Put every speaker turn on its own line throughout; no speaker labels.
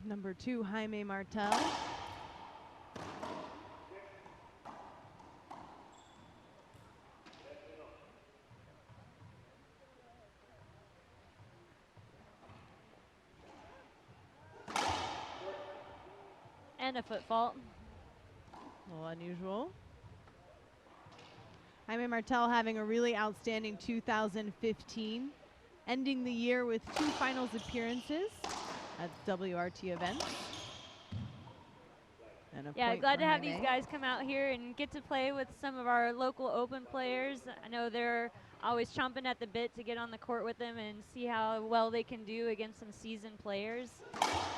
Number 2, Jaime Martell.
And a foot fault.
A little unusual. Jaime Martell having a really outstanding 2015, ending the year with 2 finals appearances at WRT events. And
yeah, glad to have these guys come out here and get to play with some of our local Open players. I know they're always chomping at the bit to get on the court with them and see how well they can do against some seasoned players.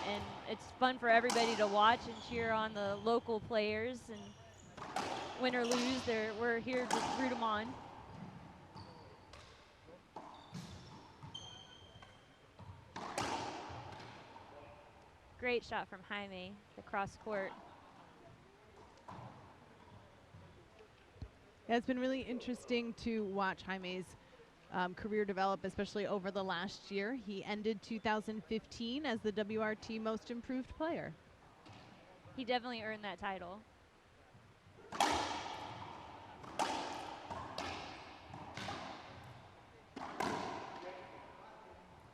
And it's fun for everybody to watch and cheer on the local players. And win or lose, we're here to root them on. Great shot from Jaime, the cross court.
Yeah, it's been really interesting to watch Jaime's career develop, especially over the last year. He ended 2015 as the WRT Most Improved Player.
He definitely earned that title.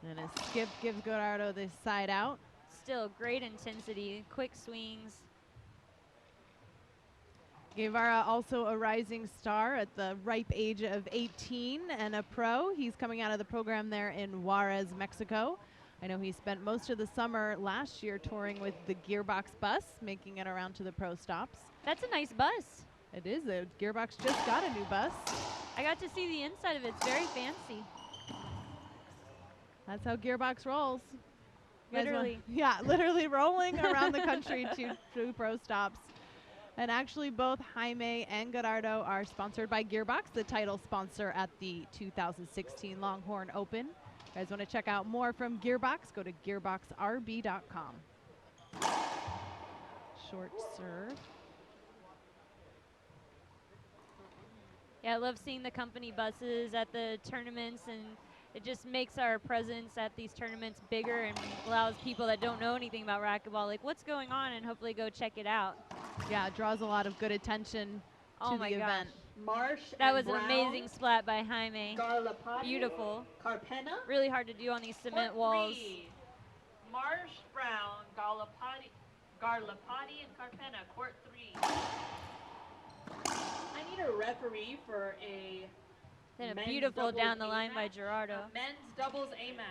And a skip gives Guevara this side out.
Still great intensity, quick swings.
Guevara, also a rising star at the ripe age of 18 and a pro. He's coming out of the program there in Juarez, Mexico. I know he spent most of the summer last year touring with the Gearbox bus, making it around to the pro stops.
That's a nice bus.
It is. The Gearbox just got a new bus.
I got to see the inside of it. It's very fancy.
That's how Gearbox rolls.
Literally.
Yeah, literally rolling around the country to pro stops. And actually, both Jaime and Gerardo are sponsored by Gearbox, the title sponsor at the 2016 Longhorn Open. If you guys want to check out more from Gearbox, go to gearboxrb.com. Short serve.
Yeah, I love seeing the company buses at the tournaments, and it just makes our presence at these tournaments bigger and allows people that don't know anything about racquetball, like, what's going on, and hopefully go check it out.
Yeah, it draws a lot of good attention to the event.
Marsh
That was
Brown,
an amazing splat by Jaime.
Garlapati,
Beautiful.
Carpena.
Really hard to do on these cement
Court
walls.
3. Marsh Brown, Garlapati, and Carpena, court 3. I need a referee for a
Then a
men's
beautiful
doubles
down the
A
line by
match,
Gerardo.
a men's doubles A match.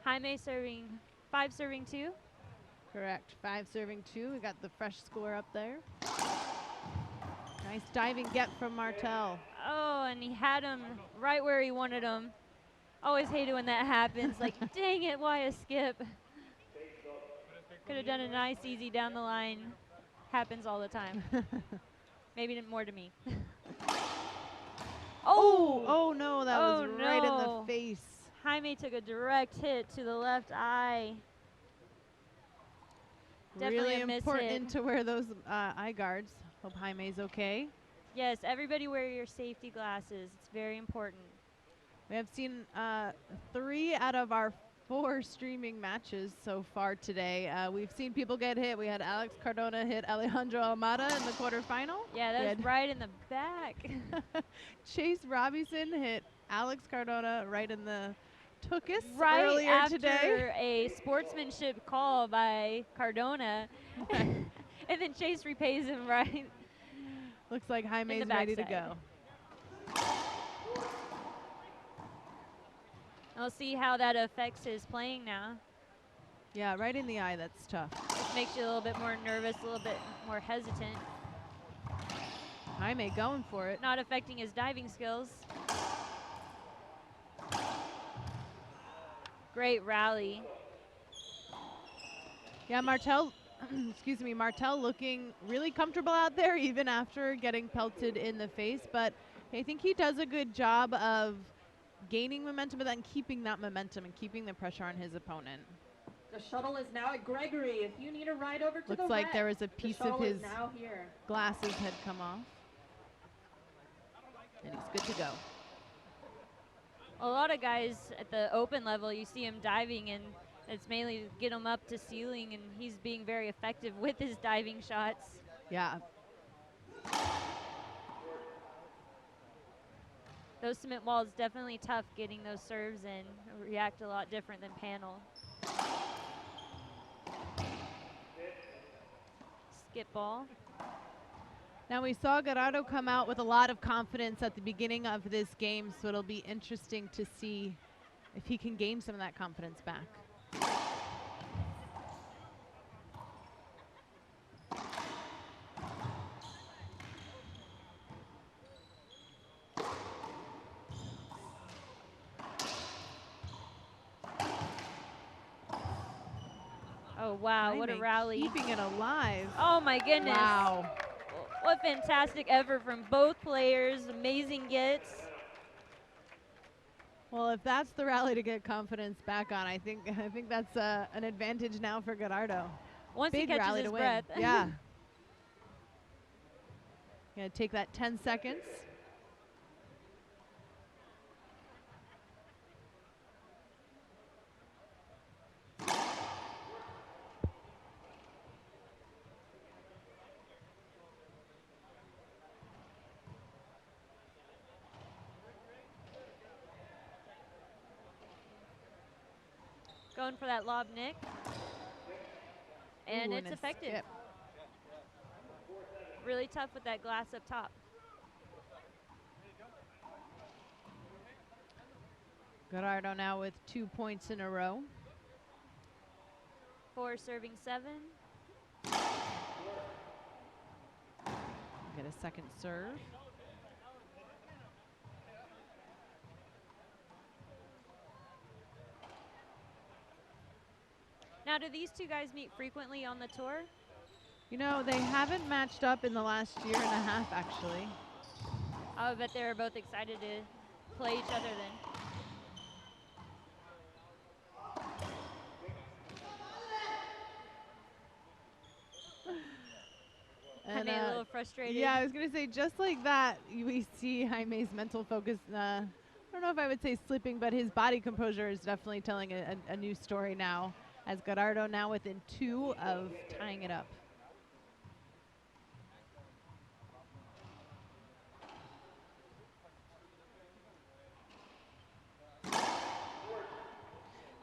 Jaime serving 5 serving 2.
Correct. 5 serving 2. We got the fresh score up there. Nice diving get from Martell.
Oh, and he had him right where he wanted him. Always hate it when that happens. Like, dang it, why a skip? Could have done a nice, easy down the line. Happens all the time. Maybe more to me.
Oh no, that was
Oh,
right in
no.
the face.
Jaime took a direct hit to the left eye. Definitely
Really
a miss
important
hit.
to wear those eye guards. Hope Jaime's okay.
Yes, everybody wear your safety glasses. It's very important.
We have seen 3 out of our 4 streaming matches so far today. We've seen people get hit. We had Alex Cardona hit Alejandro Almada in the quarterfinal.
Yeah, that was right in the back.
Chase Robinson hit Alex Cardona right in the tuchus
Right
earlier
after
today.
a sportsmanship call by Cardona. And then Chase repays him right.
Looks like Jaime's
the
ready to
backside.
go.
We'll see how that affects his playing now.
Yeah, right in the eye. That's tough.
Just makes you a little bit more nervous, a little bit more hesitant.
Jaime going for it.
Not affecting his diving skills. Great rally.
Yeah, Martell, excuse me, Martell looking really comfortable out there even after getting pelted in the face. But I think he does a good job of gaining momentum, but then keeping that momentum and keeping the pressure on his opponent.
The shuttle is now at Gregory. If you need a ride over to
Looks
the
like
red,
there was a
the
piece of
shuttle is
his
now here.
glasses had come off. And he's good to go.
A lot of guys at the open level, you see him diving, and it's mainly to get him up to ceiling, and he's being very effective with his diving shots.
Yeah.
Those cement walls definitely tough getting those serves in. React a lot different than panel. Skip ball.
Now we saw Gerardo come out with a lot of confidence at the beginning of this game, so it'll be interesting to see if he can gain some of that confidence back.
Oh, wow, what a
Jaime
rally.
keeping it alive.
Oh, my goodness.
Wow.
What fantastic effort from both players. Amazing gets.
Well, if that's the rally to get confidence back on, I think that's an advantage now for Gerardo.
Once
Big
he catches
rally
his
to win.
breath.
Yeah. Gonna take that 10 seconds.
Going for that lob, Nick. And
Ooh,
it's
a
effective.
skip.
Really tough with that glass up top.
Gerardo now with 2 points in a row.
4 serving 7.
Get a second serve.
Now, do these two guys meet frequently on the tour?
You know, they haven't matched up in the last year and a half, actually.
I would bet they were both excited to play each other then.
And,
a little frustrated.
Yeah, I was going to say, just like that, we see Jaime's mental focus, I don't know if I would say slipping, but his body composure is definitely telling a new story now, as Gerardo now within 2 of tying it up.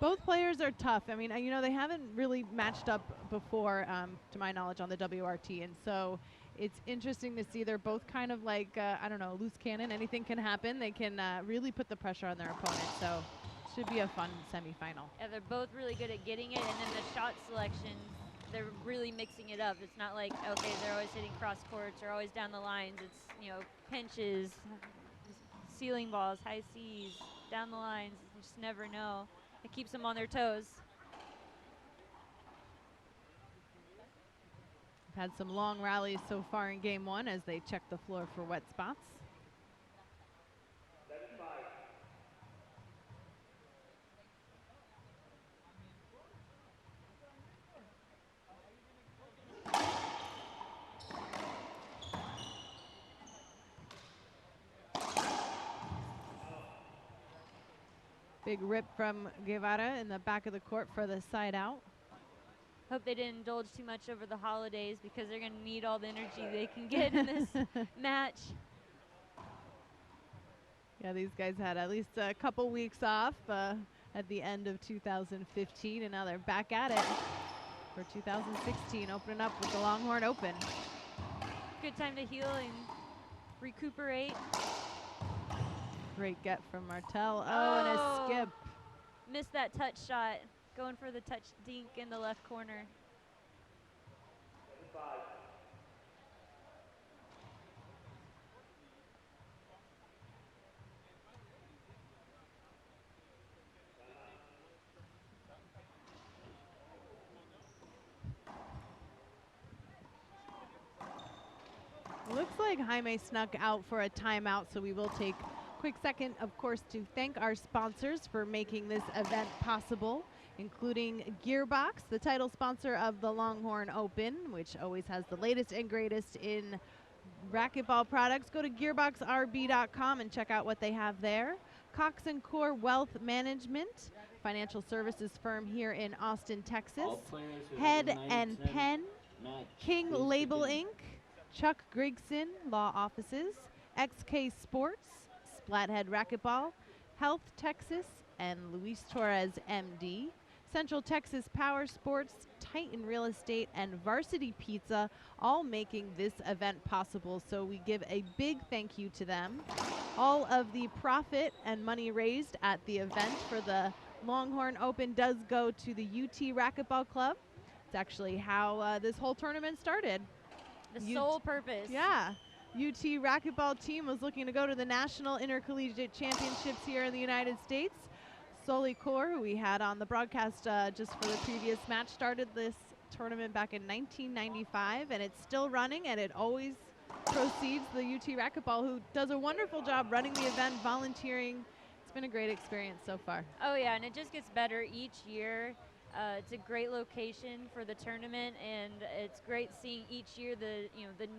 Both players are tough. I mean, you know, they haven't really matched up before, to my knowledge, on the WRT. And so it's interesting to see they're both kind of like, I don't know, loose cannon. Anything can happen. They can really put the pressure on their opponent. So it should be a fun semifinal.
Yeah, they're both really good at getting it. And then the shot selection, they're really mixing it up. It's not like, okay, they're always hitting cross courts or always down the lines. It's, you know, pinches, ceiling balls, high C's, down the lines. You just never know. It keeps them on their toes.
We've had some long rallies so far in game 1 as they check the floor for wet spots. Big rip from Guevara in the back of the court for the side out.
Hope they didn't indulge too much over the holidays because they're going to need all the energy they can get in this match.
Yeah, these guys had at least a couple weeks off at the end of 2015, and now they're back at it for 2016, opening up with the Longhorn Open.
Good time to heal and recuperate.
Great get from Martell. Oh, and a skip.
Missed that touch shot. Going for the touch dink in the left corner.
Looks like Jaime snuck out for a timeout, so we will take a quick second, of course, to thank our sponsors for making this event possible, including Gearbox, the title sponsor of the Longhorn Open, which always has the latest and greatest in racquetball products. Go to gearboxrb.com and check out what they have there. Cox & Core Wealth Management, financial services firm here in Austin, Texas. Head and Pen, King Label Inc., Chuck Grigson Law Offices, XK Sports, Splathead Racquetball, Health Texas, and Luis Torres, MD. Central Texas Power Sports, Titan Real Estate, and Varsity Pizza, all making this event possible. So we give a big thank you to them. All of the profit and money raised at the event for the Longhorn Open does go to the UT Racquetball Club. It's actually how this whole tournament started.
The sole purpose.
Yeah. UT Racquetball Team was looking to go to the National Intercollegiate Championships here in the United States. Solicor, who we had on the broadcast just for the previous match, started this tournament back in 1995, and it's still running, and it always proceeds. The UT Racquetball, who does a wonderful job running the event, volunteering. It's been a great experience so far.
Oh yeah, and it just gets better each year. It's a great location for the tournament, and it's great seeing each year the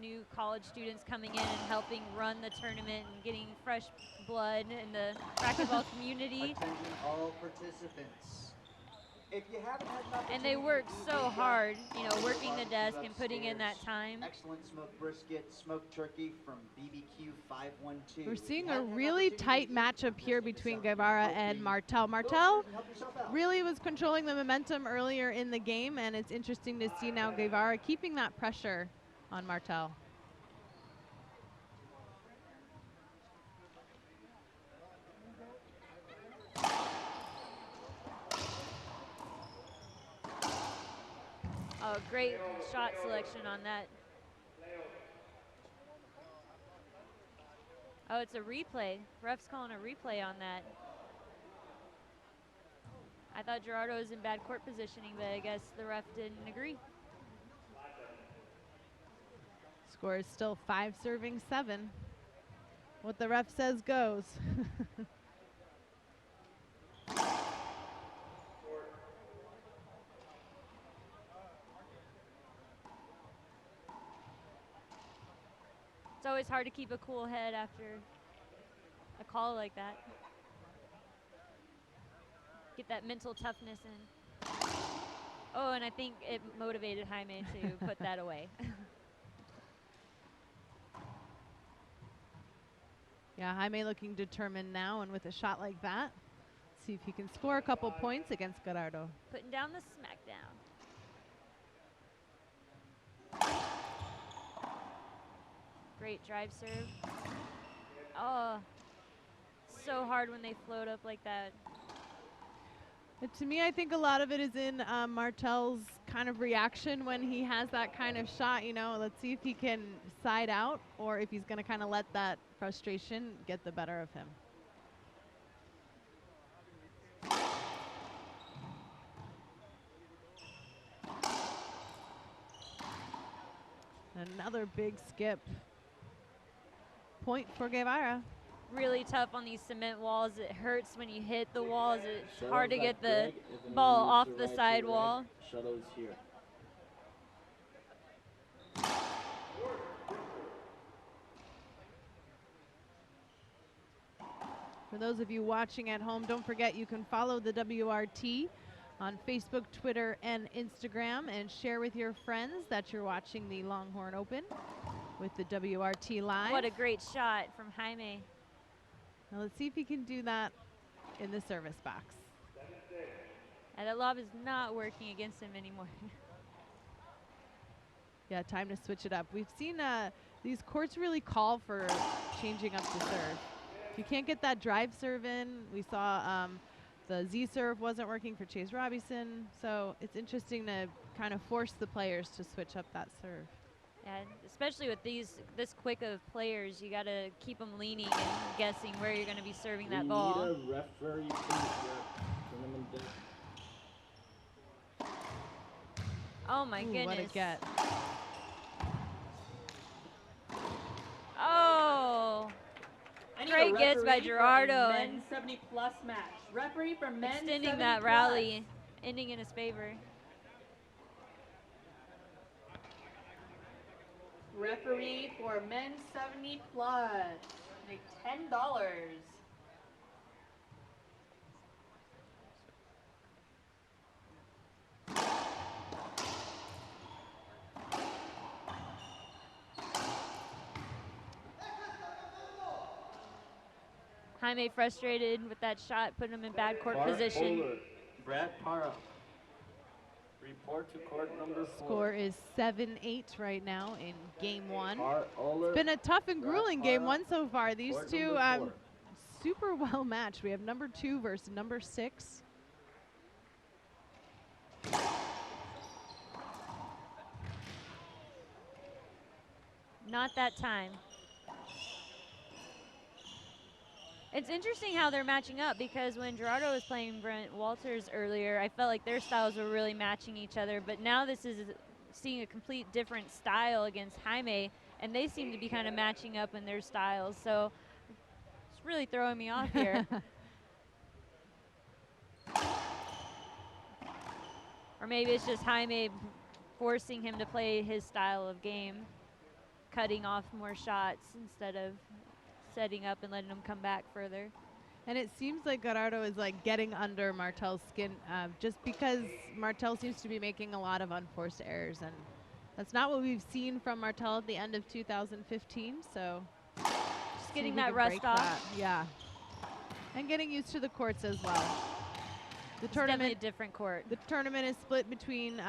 new college students coming in and helping run the tournament and getting fresh blood in the racquetball community.
Attention all participants. If you haven't had an opportunity,
And they work so
we've got
hard, working the
barbecues
desk and putting in that
upstairs,
time.
Excellent smoked brisket, smoked turkey from BBQ 512.
We're seeing
If you
a
haven't had an
really
opportunity
tight
to eat,
matchup here
visit
between
yourself.
Guevara
Help
and
me.
Martell.
Go
Martell
upstairs and help yourself out.
really was controlling the momentum earlier in the game, and it's interesting to see now Guevara keeping that pressure on Martell.
Oh, great shot selection on that. Oh, it's a replay. Ref's calling a replay on that. I thought Gerardo was in bad court positioning, but I guess the ref didn't agree.
Score is still 5-7. What the ref says goes.
It's always hard to keep a cool head after a call like that. Get that mental toughness in. Oh, and I think it motivated Jaime to put that away.
Yeah, Jaime looking determined now, and with a shot like that, see if he can score a couple points against Gerardo.
Putting down the smackdown. Great drive serve. Oh, so hard when they float up like that.
But to me, I think a lot of it is in Martell's kind of reaction when he has that kind of shot. Let's see if he can side out or if he's going to kind of let that frustration get the better of him. Another big skip. Point for Guevara.
Really tough on these cement walls. It hurts when you hit the walls. It's hard to get the ball off the sidewall.
Shuttles here.
For those of you watching at home, don't forget you can follow the WRT on Facebook, Twitter, and Instagram, and share with your friends that you're watching the Longhorn Open with the WRT Live.
What a great shot from Jaime.
Now let's see if he can do that in the service box.
And that lob is not working against him anymore.
Yeah, time to switch it up. We've seen these courts really call for changing up the serve. If you can't get that drive serve in, we saw the Z serve wasn't working for Chase Robinson, so it's interesting to kind of force the players to switch up that serve.
Yeah, especially with this quick of players, you got to keep them leaning and guessing where you're going to be serving that ball.
We need a referee tournament day.
Oh my goodness.
What a get.
Oh.
I need
Great
a
gets by
referee for a
Gerardo
men's 70+ match. Referee for men's
Extending
70+.
that rally, ending in his favor.
Referee for men's 70+. Make $10.
Jaime frustrated with that shot, putting him in bad court position.
Bowler, Brad Para. Report to court number 4.
Score is 7-8 right now in game 1.
It's
been a tough and grueling game 1 so far. These
court
two
number 4.
super well matched. We have number 2 versus number 6.
Not that time. It's interesting how they're matching up, because when Gerardo was playing Brent Walters earlier, I felt like their styles were really matching each other. But now this is seeing a complete different style against Jaime, and they seem to be kind of matching up in their styles. So it's really throwing me off here. Or maybe it's just Jaime forcing him to play his style of game, cutting off more shots instead of setting up and letting him come back further.
And it seems like Gerardo is like getting under Martell's skin, just because Martell seems to be making a lot of unforced errors, and that's not what we've seen from Martell at the end of 2015. So
just getting that rust off.
Yeah, and getting used to the courts as well. The
It's
tournament,
definitely a different court.
the tournament is split between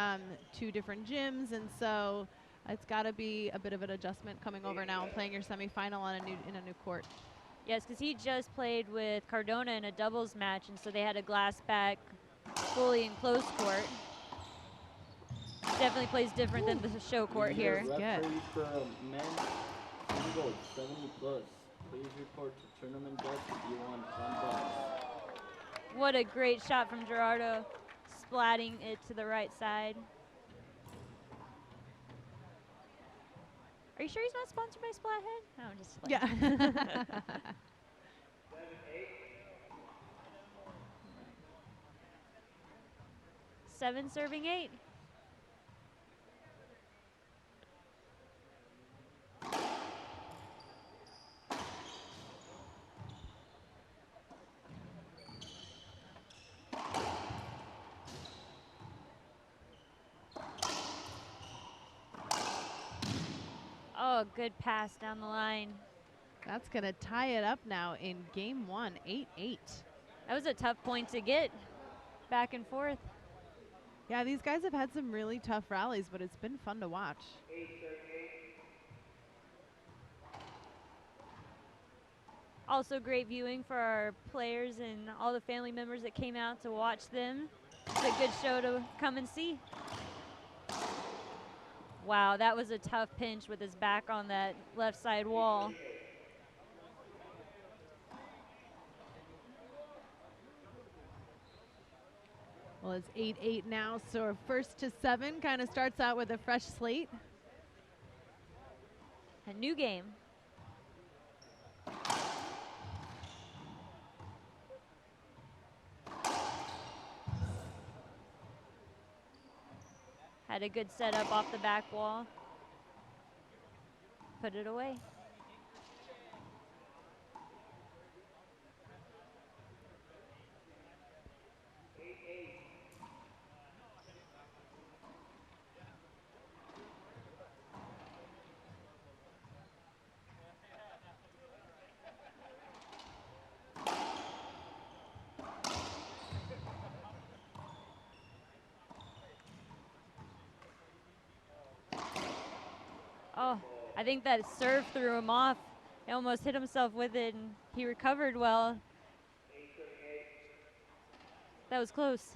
2 different gyms, and so it's got to be a bit of an adjustment coming over now and playing your semifinal on in a new court.
Yes, because he just played with Cardona in a doubles match, and so they had a glass back, fully enclosed court. Definitely plays different than the show court here.
Referee for men single 70 plus. Please report to tournament desk if you want $10.
What a great shot from Gerardo, splatting it to the right side. Are you sure he's not sponsored by Splathead? No, I'm just playing.
Yeah.
7 serving 8. Oh, good pass down the line.
That's going to tie it up now in game 1, 8-8.
That was a tough point to get back and forth.
Yeah, these guys have had some really tough rallies, but it's been fun to watch.
Also great viewing for our players and all the family members that came out to watch them. It's a good show to come and see. Wow, that was a tough pinch with his back on that left side wall.
Well, it's 8-8 now, so our first to 7 kind of starts out with a fresh slate.
A new game. Had a good setup off the back wall. Put it away. Oh, I think that serve threw him off. He almost hit himself with it, and he recovered well. That was close.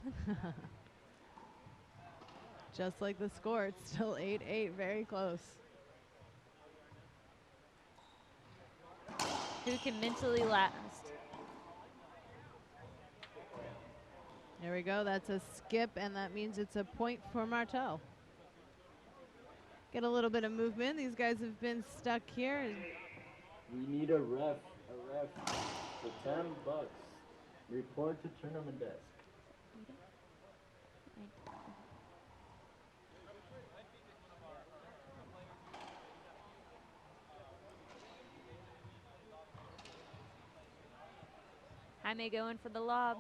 Just like the score, it's still 8-8, very close.
Who can mentally last?
There we go, that's a skip, and that means it's a point for Martell. Get a little bit of movement. These guys have been stuck here.
We need a ref for $10. Report to tournament desk.
Jaime going for the lob.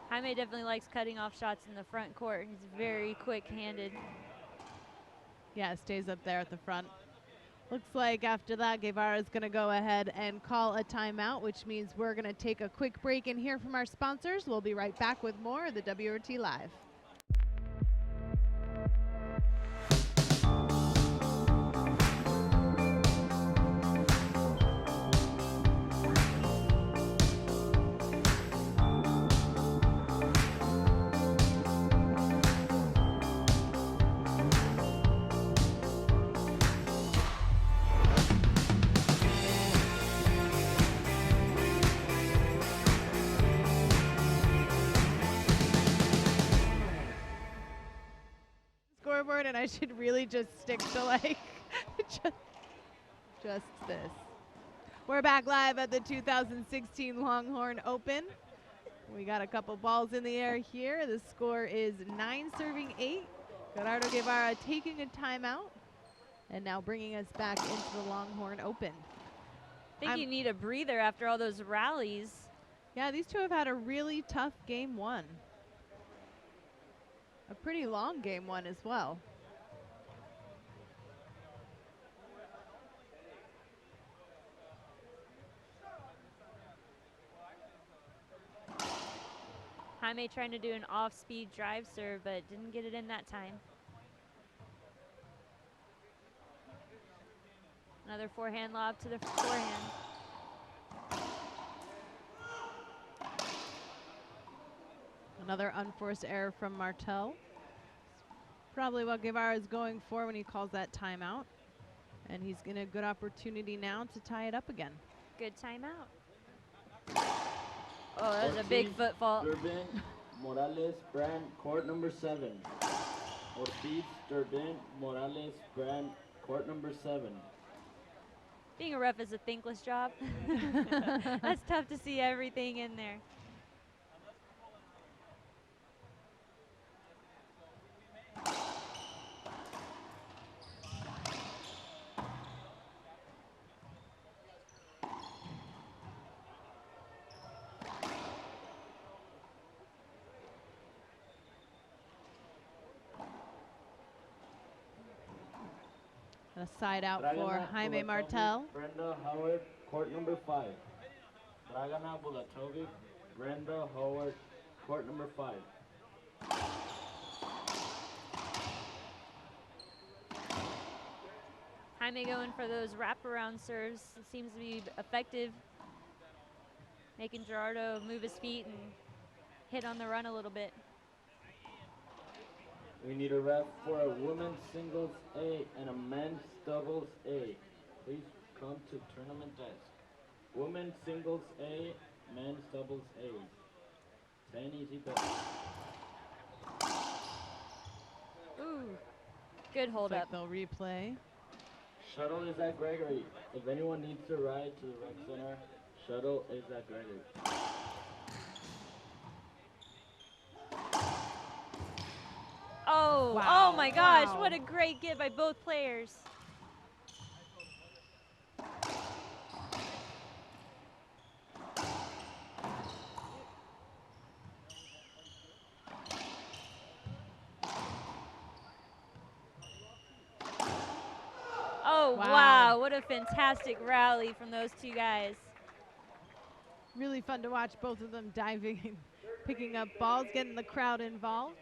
Jaime definitely likes cutting off shots in the front court. He's very quick-handed.
Yeah, stays up there at the front. Looks like after that, Guevara is going to go ahead and call a timeout, which means we're going to take a quick break and hear from our sponsors. We'll be right back with more of the WRT Live. court, and I should really just stick to like just this. We're back live at the 2016 Longhorn Open. We got a couple balls in the air here. The score is 9-8. Gerardo Guevara taking a timeout and now bringing us back into the Longhorn Open.
I think you need a breather after all those rallies.
Yeah, these two have had a really tough game one. A pretty long game one as well.
Jaime trying to do an off-speed drive serve, but didn't get it in that time. Another forehand lob to the forehand.
Another unforced error from Martell. Probably what Guevara is going for when he calls that timeout. And he's getting a good opportunity now to tie it up again.
Good timeout. Oh, that was a big foot fault.
Durbin, Morales, Brand, court number 7. Ortiz, Durbin, Morales, Brand, court number 7.
Being a ref is a thankless job. That's tough to see everything in there.
A side out for Jaime Martell.
Brenda Howard, court number 5. Dragana Bulatovic, Brenda Howard, court number 5.
Jaime going for those wraparound serves. It seems to be effective. Making Gerardo move his feet and hit on the run a little bit.
We need a ref for a women's singles A and a men's doubles A. Please come to tournament desk. Women's singles A, men's doubles A. 10 easy bets.
Ooh, good hold up.
They'll replay.
Shuttle is at Gregory. If anyone needs to ride to the rec center, shuttle is at Gregory.
Oh,
wow.
Oh my gosh,
Wow.
what a great get by both players. Oh, wow, what a fantastic rally from those two guys.
Really fun to watch both of them diving and picking up balls, getting the crowd involved.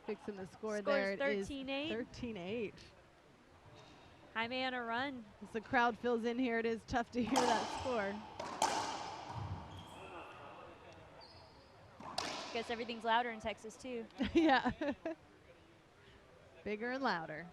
Fixing the score there.
Score's
It is
13-8.
13-8.
Jaime on a run.
As the crowd fills in here, it is tough to hear that score.
Guess everything's louder in Texas too.
Yeah. Bigger and louder.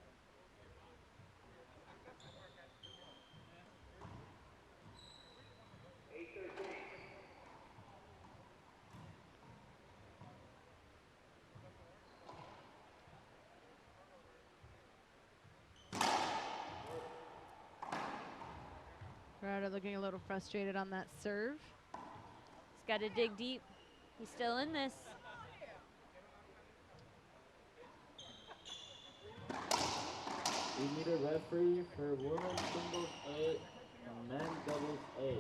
Gerardo looking a little frustrated on that serve.
He's got to dig deep. He's still in this.
We need a referee for women's singles A and men's doubles A.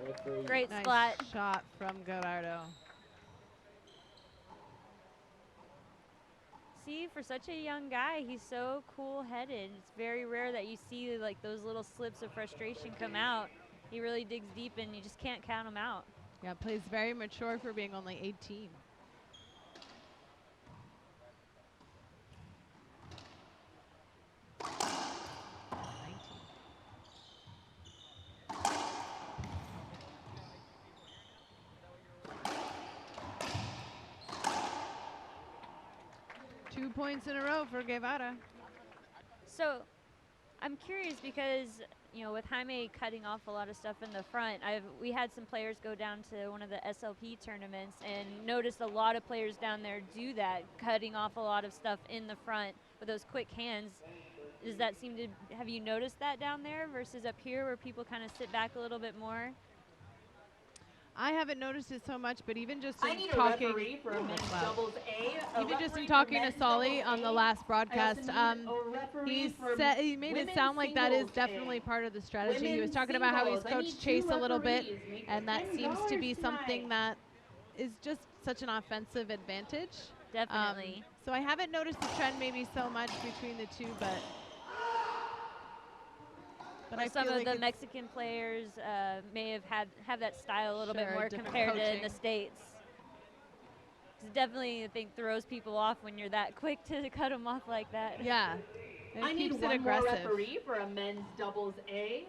Referee.
Great
Nice
splat.
shot from Guevara.
See, for such a young guy, he's so cool-headed. It's very rare that you see like those little slips of frustration come out. He really digs deep, and you just can't count him out.
Yeah, plays very mature for being only 18. Points in a row for Guevara.
So I'm curious because you know, with Jaime cutting off a lot of stuff in the front, we had some players go down to one of the SLP tournaments and noticed a lot of players down there do that, cutting off a lot of stuff in the front with those quick hands. Does that seem to, have you noticed that down there versus up here where people kind of sit back a little bit more?
I haven't noticed it so much, but even just
I
in
need
talking,
a referee for men's doubles A.
even just in talking to Solly on the last broadcast, he made it sound like that is definitely part of the strategy. He was talking about how he's coached Chase a little bit, and that seems to be something that is just such an offensive advantage.
Definitely.
So I haven't noticed the trend maybe so much between the two, but I
some
feel
of
like
the Mexican players may have that style a little bit
Sure,
more
different
compared to in
coaching.
the States. It definitely, I think, throws people off when you're that quick to cut them off like that.
yeah, it
I need
keeps it
one more
aggressive.
referee for a men's doubles A.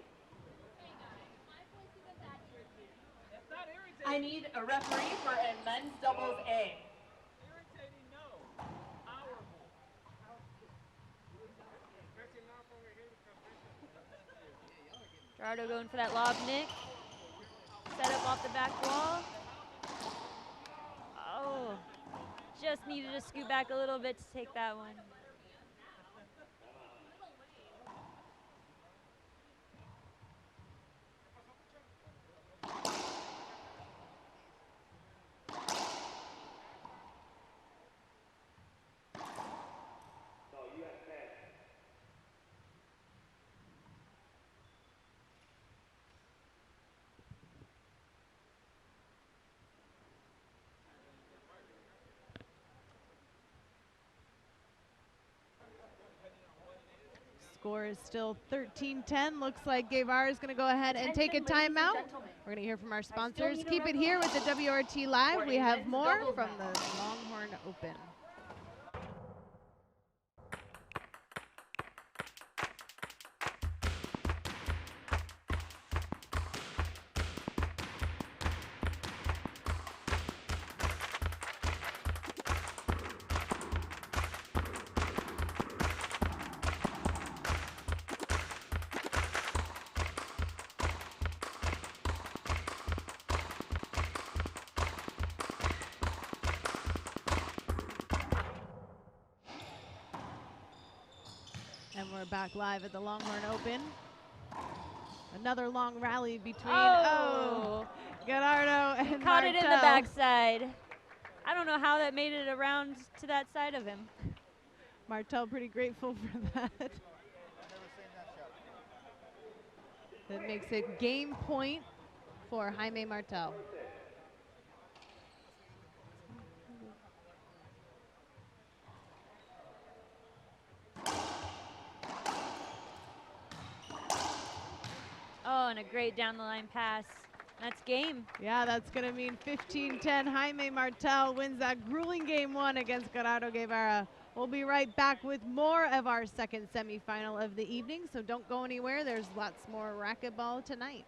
I need a referee for a men's doubles A.
Gerardo going for that lob, Nick. Set up off the back wall. Oh, just needed to scoot back a little bit to take that one.
Score is still 13-10. Looks like Guevara is going to go ahead and take a timeout. We're going to hear from our sponsors. Keep it here with the WRT Live. We have more from the Longhorn Open. And we're back live at the Longhorn Open. Another long rally between Gerardo and
Caught it in the
Martell.
backside. I don't know how that made it around to that side of him.
Martell pretty grateful for that. That makes it game point for Jaime Martell.
Oh, and a great down the line pass. That's game.
Yeah, that's going to mean 15-10. Jaime Martell wins that grueling game one against Gerardo Guevara. We'll be right back with more of our second semifinal of the evening, so don't go anywhere. There's lots more racquetball tonight.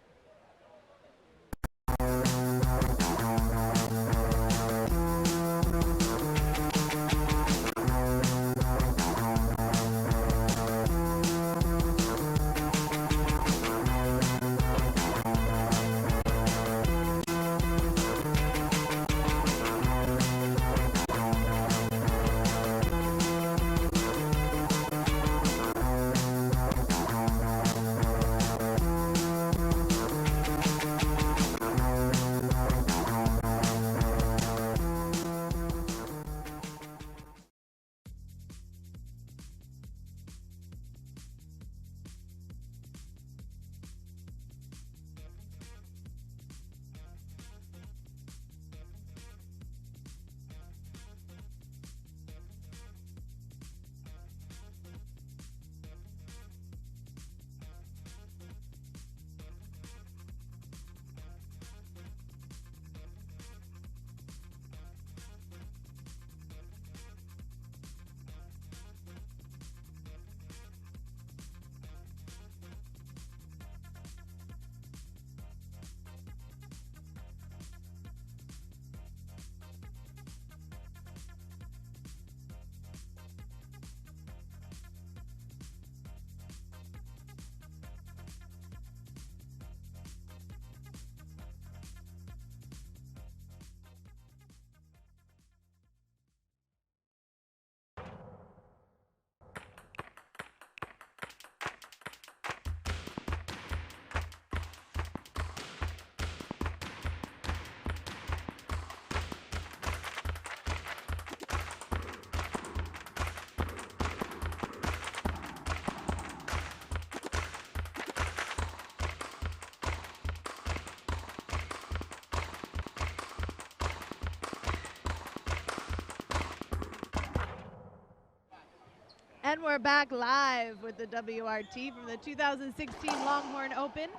And we're back live with the WRT from the 2016 Longhorn Open.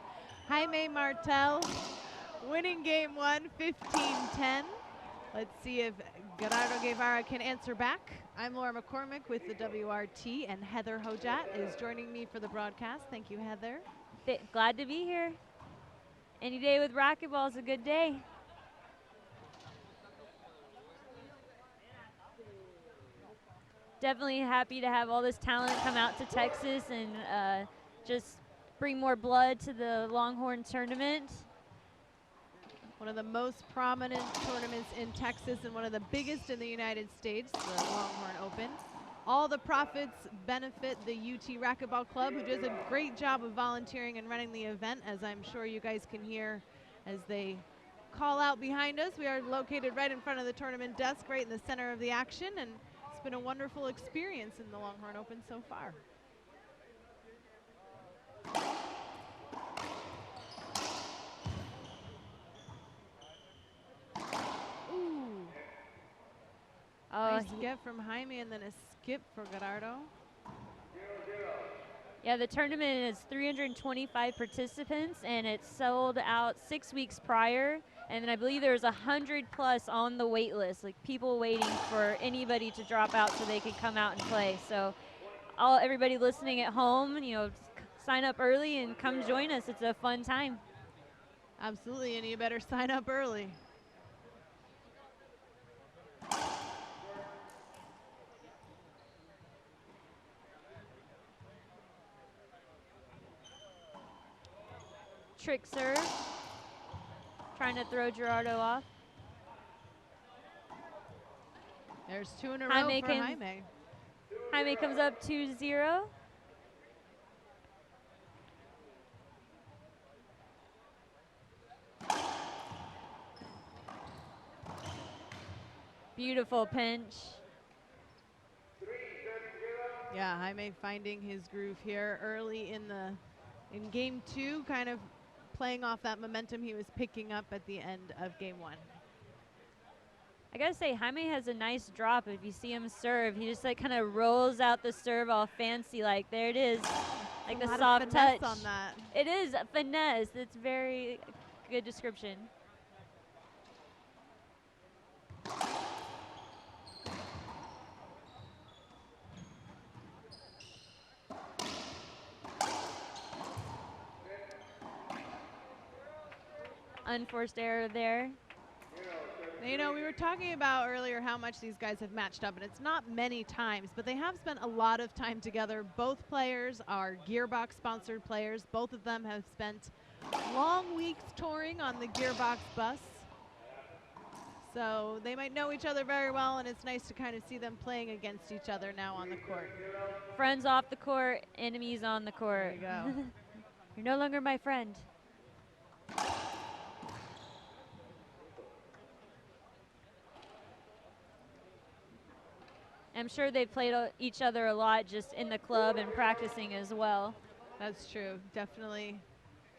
Jaime Martell winning game one, 15-10. Let's see if Gerardo Guevara can answer back. I'm Laura McCormick with the WRT, and Heather Hojat is joining me for the broadcast. Thank you, Heather.
Glad to be here. Any day with racquetball is a good day. Definitely happy to have all this talent come out to Texas and just bring more blood to the Longhorn tournament.
One of the most prominent tournaments in Texas and one of the biggest in the United States, the Longhorn Open. All the profits benefit the UT Racquetball Club, who does a great job of volunteering and running the event, as I'm sure you guys can hear as they call out behind us. We are located right in front of the tournament desk, right in the center of the action, and it's been a wonderful experience in the Longhorn Open so far. Ooh. Nice get from Jaime and then a skip for Gerardo.
Yeah, the tournament is 325 participants, and it sold out 6 weeks prior. And then I believe there's 100+ on the wait list, like people waiting for anybody to drop out so they can come out and play. So everybody listening at home, you know, sign up early and come join us. It's a fun time.
Absolutely, and you better sign up early.
Trick serve. Trying to throw Gerardo off.
There's two in a row for Jaime.
Jaime comes up 2-0. Beautiful pinch.
Yeah, Jaime finding his groove here early in game two, kind of playing off that momentum he was picking up at the end of game one.
I gotta say, Jaime has a nice drop. If you see him serve, he just like kind of rolls out the serve all fancy, like there it is, like the soft touch
on that.
It is finesse. It's very good description. Unforced error there.
You know, we were talking about earlier how much these guys have matched up, and it's not many times, but they have spent a lot of time together. Both players are Gearbox-sponsored players. Both of them have spent long weeks touring on the Gearbox bus. So they might know each other very well, and it's nice to kind of see them playing against each other now on the court.
Friends off the court, enemies on the court.
There you go.
You're no longer my friend. I'm sure they've played each other a lot just in the club and practicing as well.
That's true, definitely.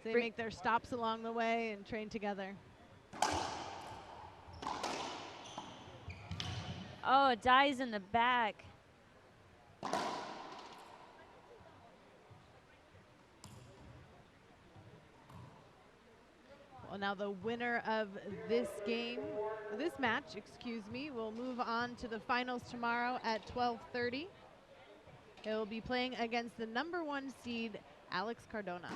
They make their stops along the way and train together.
Oh, dies in the back.
Well, now the winner of this match, will move on to the finals tomorrow at 12:30. It will be playing against the #1 seed, Alex Cardona.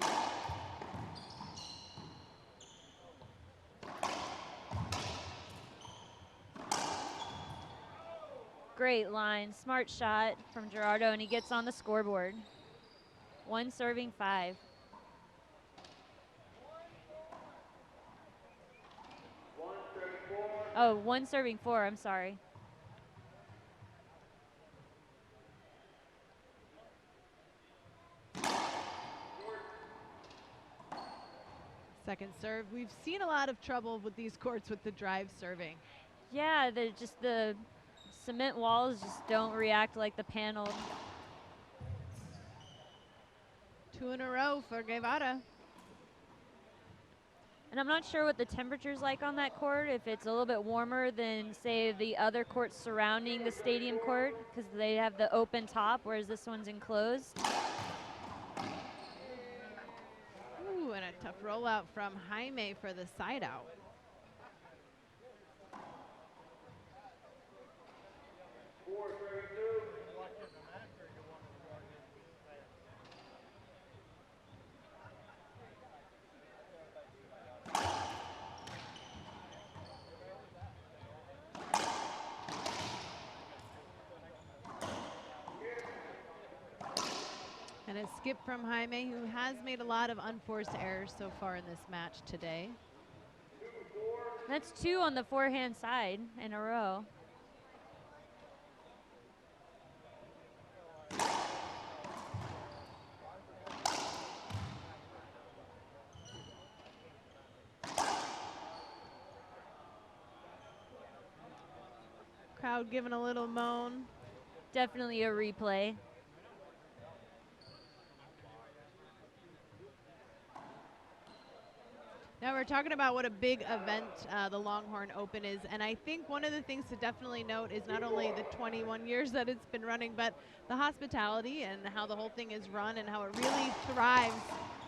Great line, smart shot from Gerardo, and he gets on the scoreboard. 1 serving 5. Oh, 1 serving 4, I'm sorry.
Second serve. We've seen a lot of trouble with these courts with the drive serving.
Yeah, the cement walls just don't react like the panel.
2 in a row for Guevara.
And I'm not sure what the temperature's like on that court, if it's a little bit warmer than, say, the other courts surrounding the stadium court, because they have the open top, whereas this one's enclosed.
Ooh, and a tough rollout from Jaime for the side out. And a skip from Jaime, who has made a lot of unforced errors so far in this match today.
That's 2 on the forehand side in a row.
Crowd giving a little moan.
Definitely a replay.
Now we're talking about what a big event the Longhorn Open is, and I think one of the things to definitely note is not only the 21 years that it's been running, but the hospitality and how the whole thing is run and how it really thrives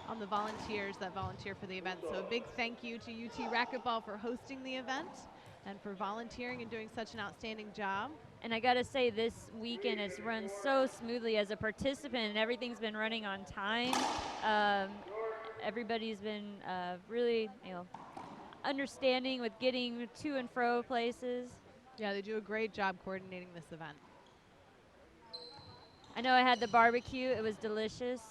on the volunteers that volunteer for the event. So a big thank you to UT Racquetball for hosting the event and for volunteering and doing such an outstanding job.
And I gotta say, this weekend has run so smoothly as a participant, and everything's been running on time. Everybody's been really, understanding with getting to and fro places.
Yeah, they do a great job coordinating this event.
I know I had the barbecue. It was delicious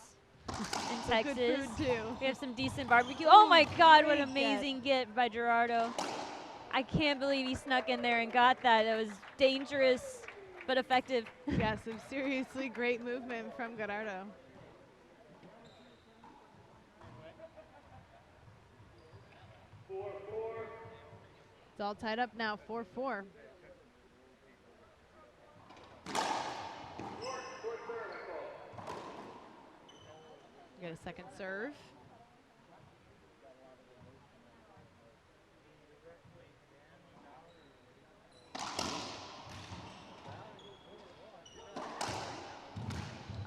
in Texas.
Good food too.
We have some decent barbecue. Oh my God, what
Great
amazing get by Gerardo. I can't believe he snuck in there and got that. It was dangerous, but effective.
Yeah, some seriously great movement from Gerardo. It's all tied up now, 4-4. Get a second serve.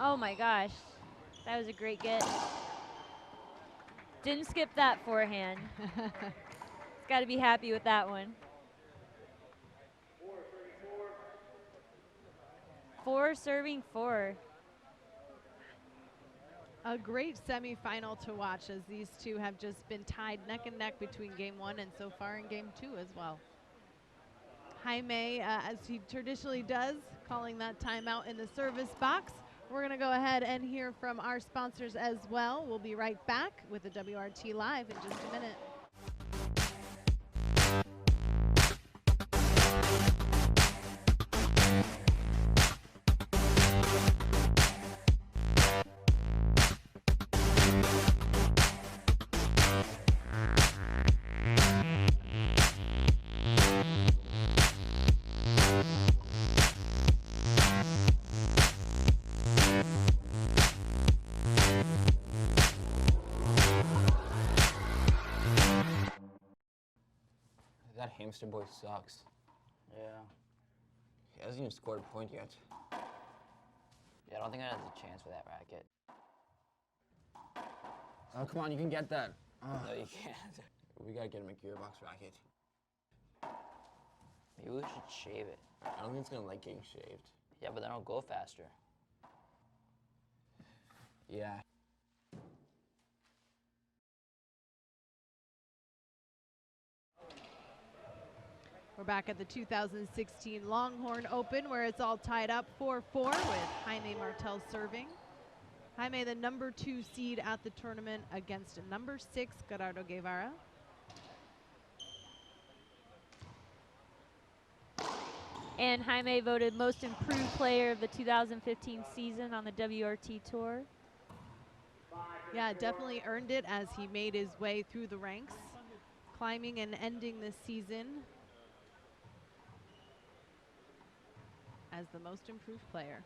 Oh my gosh, that was a great get. Didn't skip that forehand. Got to be happy with that one. 4 serving 4.
A great semifinal to watch, as these two have just been tied neck and neck between game 1 and so far in game 2 as well. Jaime, as he traditionally does, calling that timeout in the service box. We're going to go ahead and hear from our sponsors as well. We'll be right back with the WRT Live in just a minute.
That hamster boy sucks.
Yeah.
He hasn't even scored a point yet.
Yeah, I don't think I have a chance with that racket.
Oh, come on, you can get that.
No, you can't.
We gotta get him a gearbox racket.
Maybe we should shave it.
I don't think it's gonna like getting shaved.
Yeah, but then it'll go faster.
Yeah.
We're back at the 2016 Longhorn Open, where it's all tied up 4-4 with Jaime Martell serving. Jaime, the number 2 seed at the tournament, against number 6 Gerardo Guevara.
And Jaime voted most improved player of the 2015 season on the WRT Tour.
Yeah, definitely earned it as he made his way through the ranks, climbing and ending this season as the most improved player.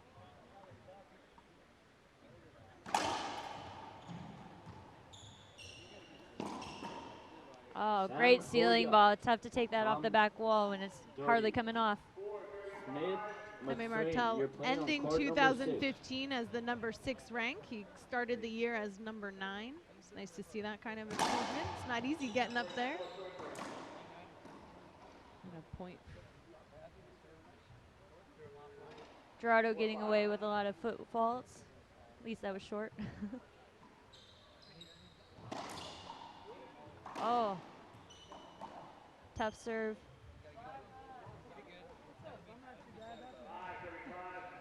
Oh,
Sam
great ceiling
Goya.
ball. Tough to take that off the back wall when it's hardly
30.
coming off.
Smith
Jaime
McSwain,
Martell
you're playing on
ending
court number
2015 as the number 6 rank. He started the year as number 9. It's nice to see that kind of improvement. It's not easy getting up there. And a point.
Gerardo getting away with a lot of foot faults. At least that was short. Oh. Tough serve.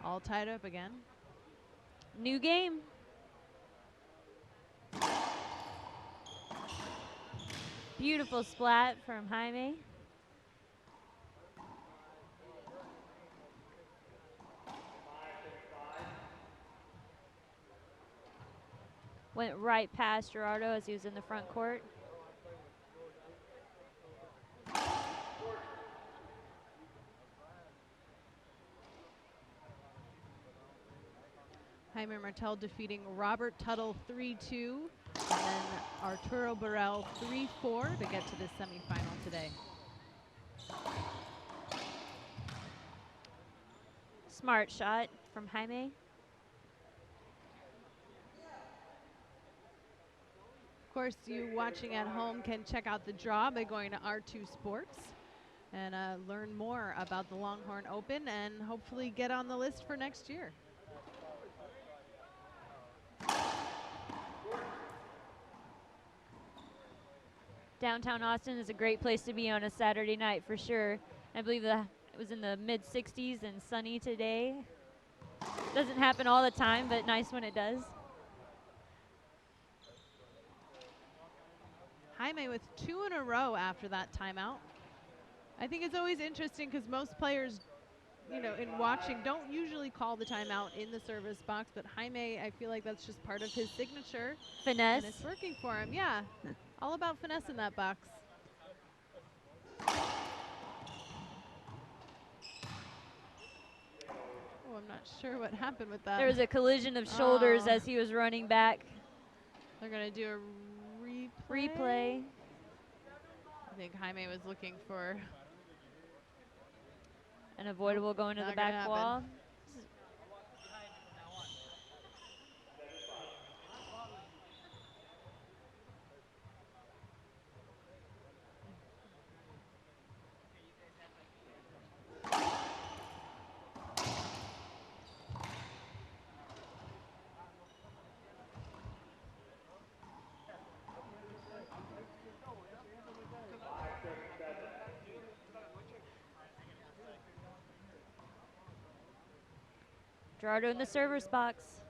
All tied up again.
New game. Beautiful splat from Jaime. Went right past Gerardo as he was in the front court.
Jaime Martell defeating Robert Tuttle 3-2, and then Arturo Burrell 3-4 to get to the semifinal today.
Smart shot from Jaime.
Of course, you watching at home can check out the draw by going to R2 Sports and learn more about the Longhorn Open and hopefully get on the list for next year.
Downtown Austin is a great place to be on a Saturday night for sure. I believe it was in the mid-60s and sunny today. Doesn't happen all the time, but nice when it does.
Jaime with 2 in a row after that timeout. I think it's always interesting because most players, you know, in watching don't usually call the timeout in the service box, but Jaime, I feel like that's just part of his signature.
Finesse.
And it's working for him, yeah. All about finesse in that box. Oh, I'm not sure what happened with that.
There was a collision of shoulders
Oh.
as he was running back.
They're going to do a
Replay.
I think Jaime was looking for
An avoidable going to the
not gonna
back
happen.
wall. Gerardo in the server's box.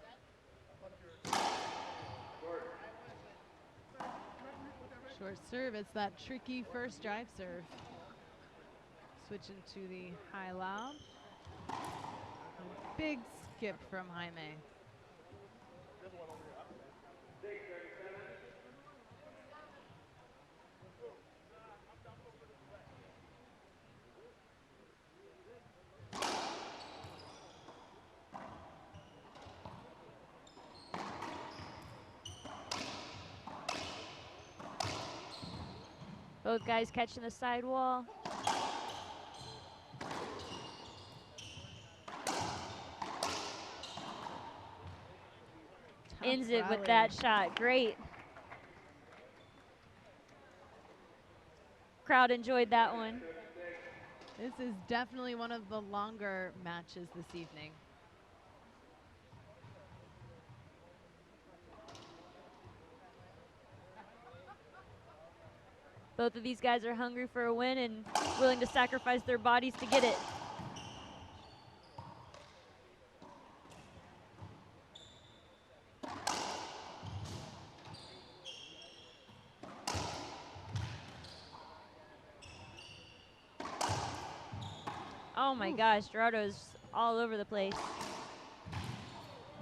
short serve. It's that tricky first drive serve. Switching to the high lob. A big skip from Jaime.
Both guys catching the sidewall. Ends it with that shot. Great. Crowd enjoyed that one.
This is definitely one of the longer matches this evening.
Both of these guys are hungry for a win and willing to sacrifice their bodies to get it. Oh my gosh, Gerardo's all over the place.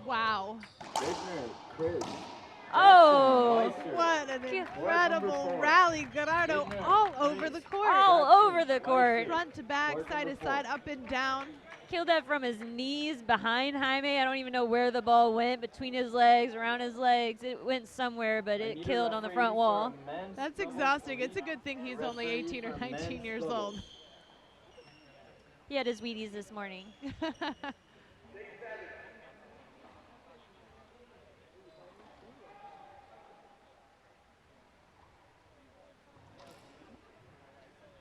Wow.
Chris.
Oh!
What an incredible rally. Gerardo all over the court.
All over the court.
Front to back, side to side, up and down.
killed that from his knees behind Jaime. I don't even know where the ball went, between his legs, around his legs. It went somewhere, but it killed on the front wall.
That's exhausting. It's a good thing he's only 18 or 19 years old.
He had his Wheaties this morning.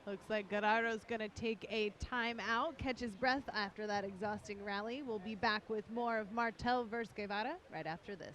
Looks like Guevara's going to take a timeout, catch his breath after that exhausting rally. We'll be back with more of Martell versus Guevara right after this.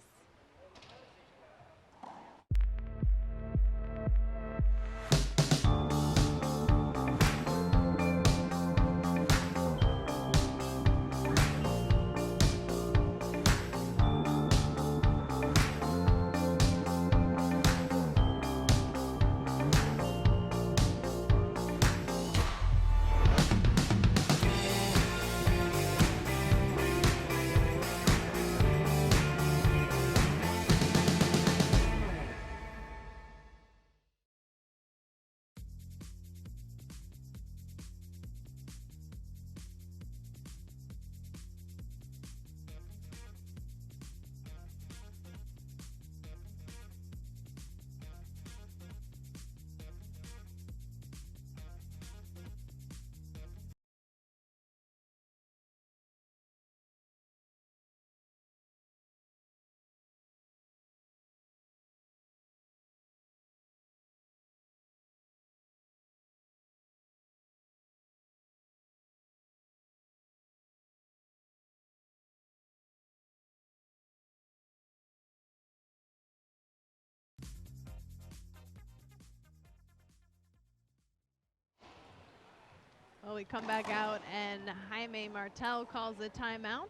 Well, we come back out and Jaime Martell calls a timeout.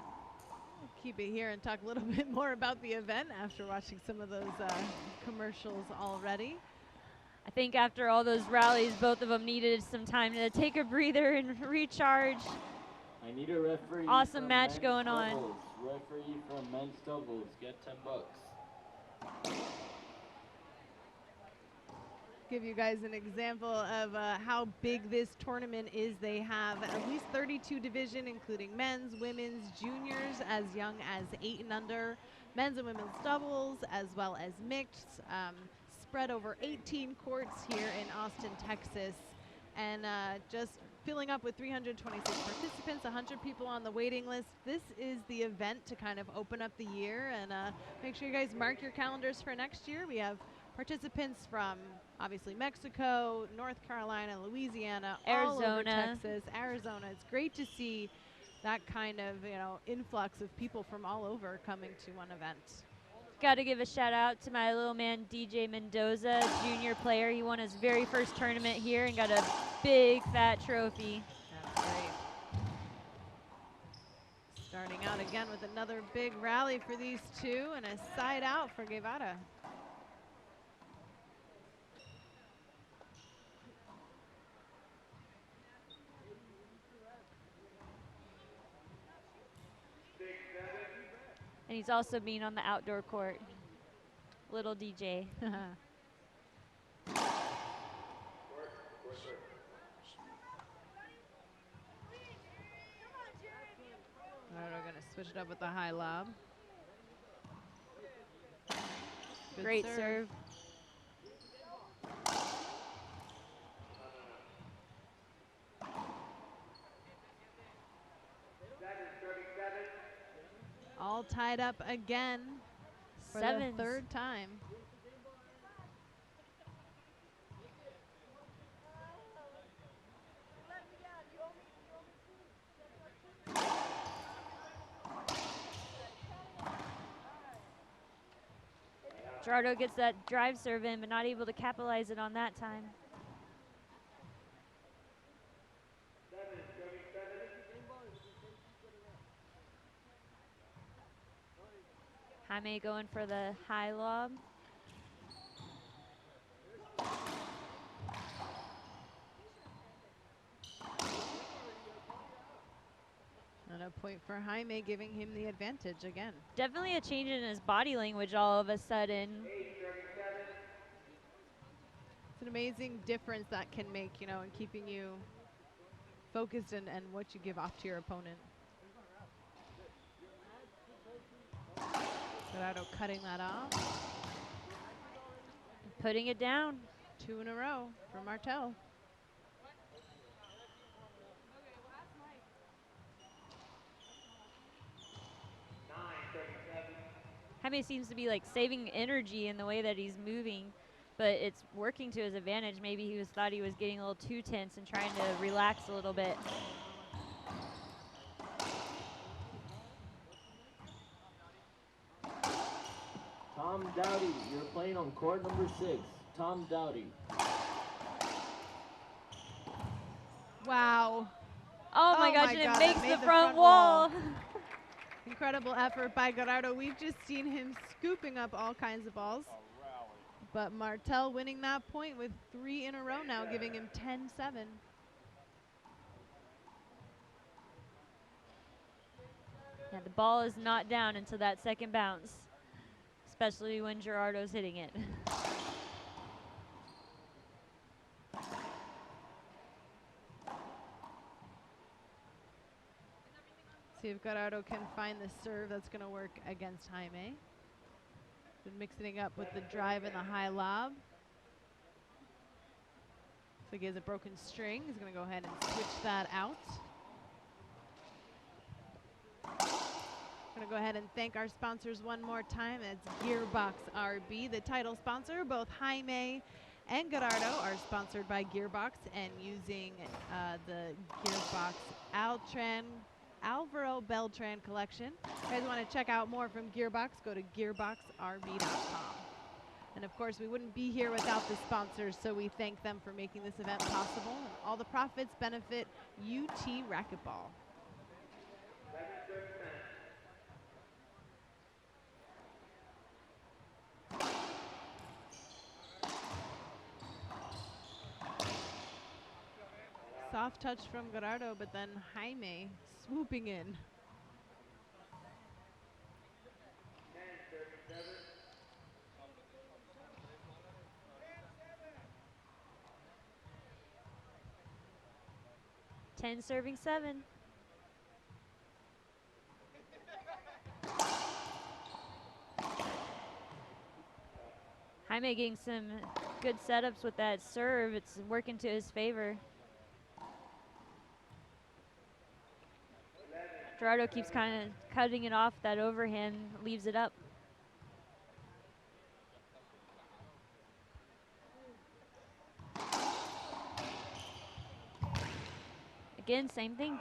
We'll keep it here and talk a little bit more about the event after watching some of those commercials already.
I think after all those rallies, both of them needed some time to take a breather and recharge.
I need a referee.
Awesome match going on.
Referee from men's doubles, get $10.
Give you guys an example of how big this tournament is. They have at least 32 division, including men's, women's, juniors, as young as 8 and under, men's and women's doubles, as well as mixed, spread over 18 courts here in Austin, Texas, and just filling up with 326 participants, 100 people on the waiting list. This is the event to kind of open up the year, and make sure you guys mark your calendars for next year. We have participants from obviously Mexico, North Carolina, Louisiana, all over Texas, Arizona. It's great to see that kind of, you know, influx of people from all over coming to one event.
Got to give a shout out to my little man DJ Mendoza, junior player. He won his very first tournament here and got a big fat trophy.
That's great. Starting out again with another big rally for these two and a side out for Guevara.
And he's also been on the outdoor court. Little DJ.
We're going to switch it up with the high lob. Good
Great serve.
All tied up again for the third time.
Gerardo gets that drive serve in, but not able to capitalize it on that time. Jaime going for the high lob.
And a point for Jaime, giving him the advantage again.
Definitely a change in his body language all of a sudden.
It's an amazing difference that can make, you know, in keeping you focused and what you give off to your opponent. Guevara cutting that off.
Putting it down.
2 in a row for Martell.
Jaime seems to be like saving energy in the way that he's moving, but it's working to his advantage. Maybe he thought he was getting a little too tense and trying to relax a little bit.
Tom Dowdy, you're playing on court number 6. Tom Dowdy.
Wow.
Oh my gosh,
my
and
God,
it
that
makes
made
the front wall.
Incredible effort by Guevara. We've just seen him scooping up all kinds of balls. But Martell winning that point with 3 in a row now, giving him 10-7.
Yeah, the ball is not down until that second bounce, especially when Gerardo's hitting it.
See if Guevara can find the serve that's going to work against Jaime. Been mixing it up with the drive and the high lob. Looks like he has a broken string. He's going to go ahead and switch that out. Going to go ahead and thank our sponsors one more time. It's Gearbox RB, the title sponsor. Both Jaime and Gerardo are sponsored by Gearbox and using the Gearbox Alvaro Beltran collection. If you guys want to check out more from Gearbox, go to gearboxrb.com. And of course, we wouldn't be here without the sponsors, so we thank them for making this event possible. And all the profits benefit UT Racquetball. Soft touch from Gerardo, but then Jaime swooping in.
Ten serving 7. Jaime getting some good setups with that serve. It's working to his favor. Gerardo keeps kind of cutting it off. That overhand leaves it up. Again, same thing.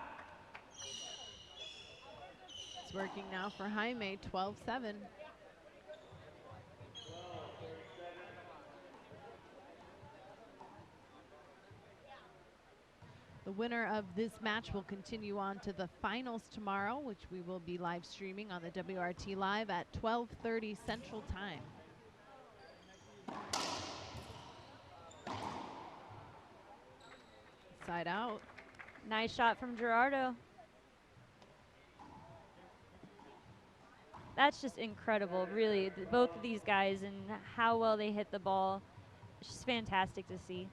It's working now for Jaime, 12-7. The winner of this match will continue on to the finals tomorrow, which we will be live streaming on the WRT Live at 12:30 Central Time. Side out.
Nice shot from Gerardo. That's just incredible, really. Both of these guys and how well they hit the ball. It's just fantastic to see.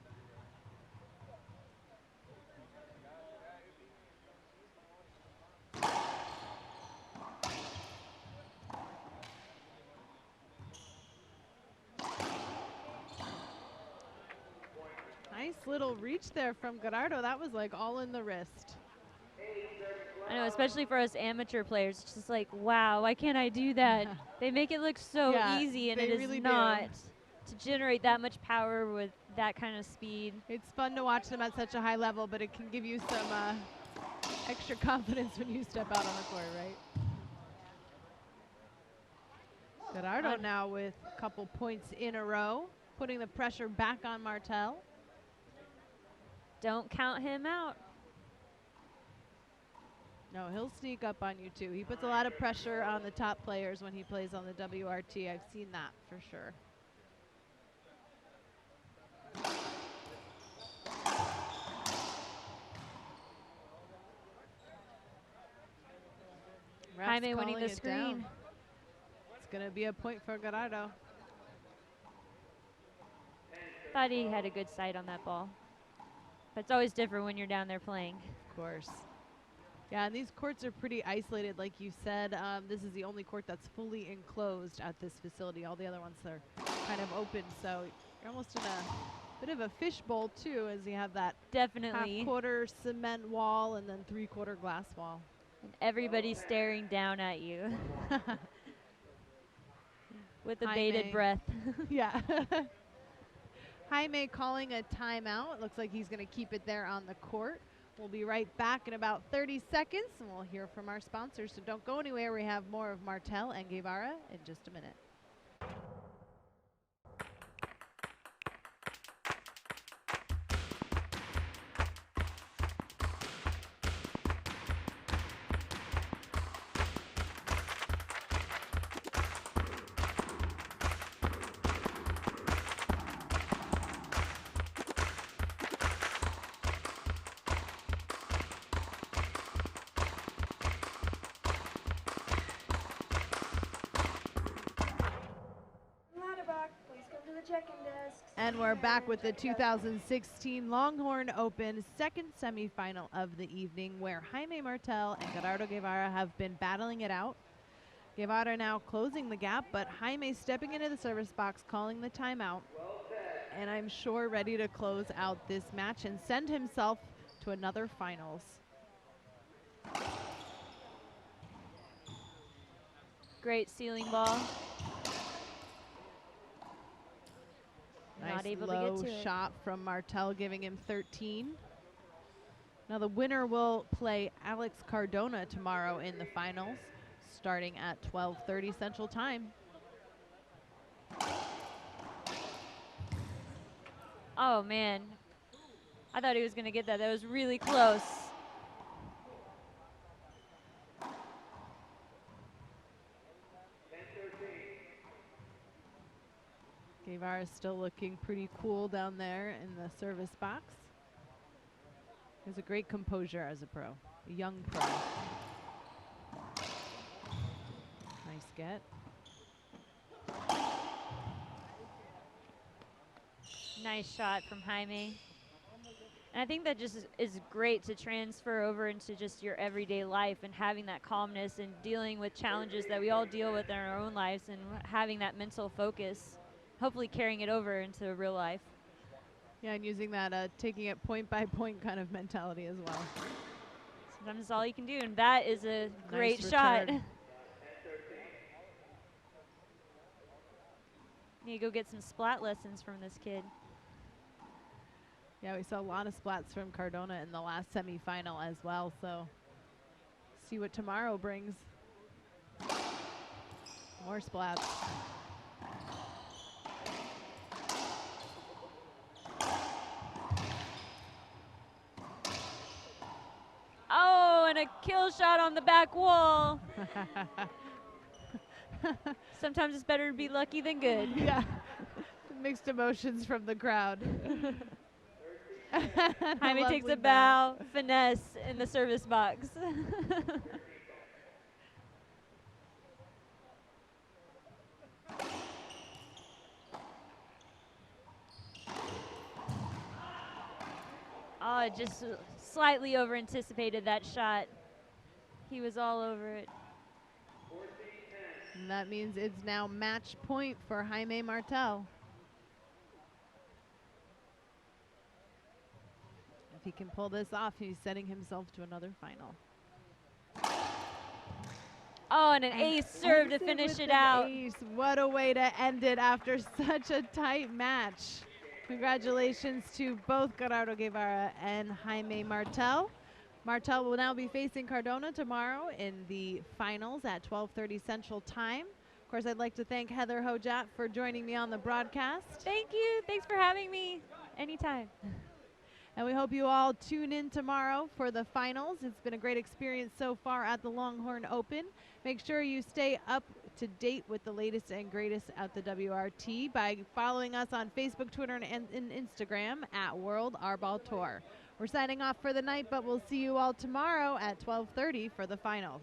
Nice little reach there from Gerardo. That was like all in the wrist.
I know, especially for us amateur players, it's just like, wow, why can't I do that? They make it look so easy, and it is
really
not to generate that much power with that kind of speed.
It's fun to watch them at such a high level, but it can give you some extra confidence when you step out on the court, right? Gerardo now with a couple points in a row, putting the pressure back on Martell.
Don't count him out.
No, he'll sneak up on you too. He puts a lot of pressure on the top players when he plays on the WRT. I've seen that for sure.
Jaime winning the screen.
It's going to be a point for Gerardo.
Thought he had a good sight on that ball. But it's always different when you're down there playing.
course. Yeah, and these courts are pretty isolated, like you said. This is the only court that's fully enclosed at this facility. All the other ones are kind of open, so you're almost in a bit of a fishbowl too, as you have that
Definitely.
half-quarter cement wall and then three-quarter glass wall.
And everybody's staring down at you with a bated breath.
Yeah. Jaime calling a timeout. It looks like he's going to keep it there on the court. We'll be right back in about 30 seconds, and we'll hear from our sponsors. So don't go anywhere. We have more of Martell and Guevara in just a minute. And we're back with the 2016 Longhorn Open second semifinal of the evening, where Jaime Martell and Gerardo Guevara have been battling it out. Guevara now closing the gap, but Jaime stepping into the service box, calling the timeout, and I'm sure ready to close out this match and send himself to another finals.
Great ceiling ball.
Nice
Not able
low
to get to
shot from Martell, giving him 13. Now the winner will play Alex Cardona tomorrow in the finals, starting at 12:30 Central Time.
Oh, man. I thought he was going to get that. That was really close.
Guevara is still looking pretty cool down there in the service box. He has a great composure as a pro, a young pro. Nice get.
Nice shot from Jaime. And I think that just is great to transfer over into just your everyday life and having that calmness and dealing with challenges that we all deal with in our own lives and having that mental focus. Hopefully carrying it over into real life.
Yeah, and using that taking it point by point kind of mentality as well.
Sometimes it's all you can do, and that is a great
Nice
shot.
return.
Need to go get some splat lessons from this kid.
Yeah, we saw a lot of splats from Cardona in the last semifinal as well, so see what tomorrow brings. More splats.
Oh, and a kill shot on the back wall. Sometimes it's better to be lucky than good.
Yeah, mixed emotions from the crowd.
Jaime takes a bow, finesse in the service box. Oh, just slightly over anticipated that shot. He was all over it.
And that means it's now match point for Jaime Martell. If he can pull this off, he's setting himself to another final.
Oh, and an ace serve to finish it out.
Ace. What a way to end it after such a tight match. Congratulations to both Gerardo Guevara and Jaime Martell. Martell will now be facing Cardona tomorrow in the finals at 12:30 Central Time. Of course, I'd like to thank Heather Hojat for joining me on the broadcast.
Thank you. Thanks for having me. Anytime.
And we hope you all tune in tomorrow for the finals. It's been a great experience so far at the Longhorn Open. Make sure you stay up to date with the latest and greatest at the WRT by following us on Facebook, Twitter, and Instagram at World Arball Tour. We're signing off for the night, but we'll see you all tomorrow at 12:30 for the finals.